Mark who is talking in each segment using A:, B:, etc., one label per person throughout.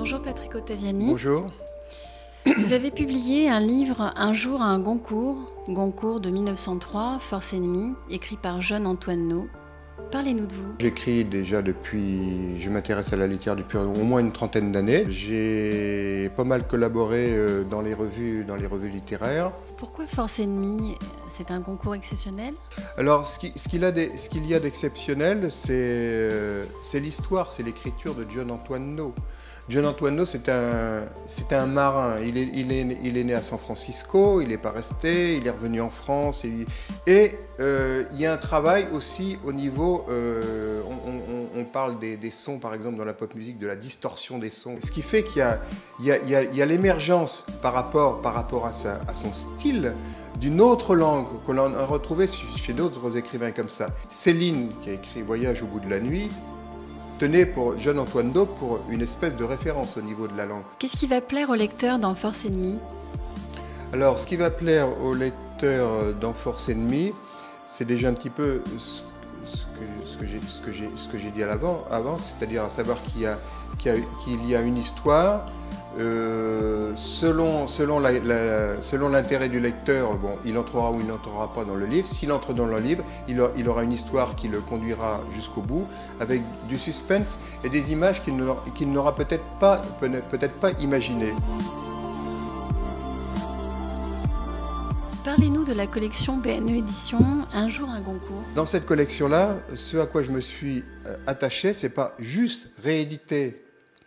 A: Bonjour Patrick Ottaviani.
B: Bonjour.
A: Vous avez publié un livre, Un jour à un Goncourt de 1903, Force ennemie, écrit par Jean-Antoine Naud. Parlez-nous de vous.
B: J'écris déjà je m'intéresse à la littérature depuis au moins une trentaine d'années. J'ai pas mal collaboré dans les revues littéraires.
A: Pourquoi Force ennemie? C'est un concours exceptionnel?
B: Alors, ce qu'il y a d'exceptionnel, c'est l'histoire, c'est l'écriture de Jean-Antoine Naud. Jean-Antoine Naud, c'est un marin. Il est né à San Francisco, il n'est pas resté, il est revenu en France. Il y a un travail aussi au niveau, on parle des sons, par exemple, dans la pop musique, de la distorsion des sons. Ce qui fait qu'il y a l'émergence par rapport à son style, d'une autre langue qu'on a retrouvée chez d'autres écrivains comme ça. Céline, qui a écrit Voyage au bout de la nuit, tenait pour Jean-Antoine Naud pour une espèce de référence au niveau de la langue.
A: Qu'est-ce qui va plaire au lecteur dans Force ennemie?
B: Alors, ce qui va plaire au lecteur dans Force ennemie, c'est déjà un petit peu ce que j'ai dit avant, c'est-à-dire à savoir qu'il y a une histoire. Selon l'intérêt du lecteur, bon, il entrera ou il n'entrera pas dans le livre. S'il entre dans le livre, il aura une histoire qui le conduira jusqu'au bout, avec du suspense et des images qu'il n'aura peut-être pas imaginées.
A: Parlez-nous de la collection BNE Éditions, Un jour un Goncourt.
B: Dans cette collection-là, ce à quoi je me suis attaché, c'est pas juste rééditer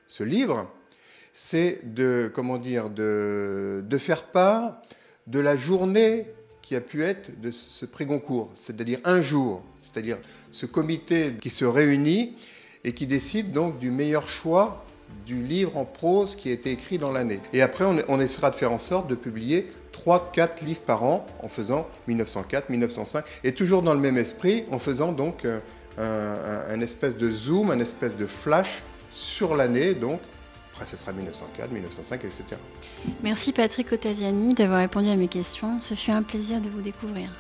B: ce livre, c'est de faire part de la journée qui a pu être de ce prix Goncourt, c'est-à-dire un jour, c'est-à-dire ce comité qui se réunit et qui décide donc du meilleur choix du livre en prose qui a été écrit dans l'année. Et après, on essaiera de faire en sorte de publier 3-4 livres par an en faisant 1904, 1905, et toujours dans le même esprit, en faisant donc un espèce de zoom, un espèce de flash sur l'année, donc après, ce sera 1904, 1905, etc.
A: Merci Patrick Ottaviani d'avoir répondu à mes questions. Ce fut un plaisir de vous découvrir.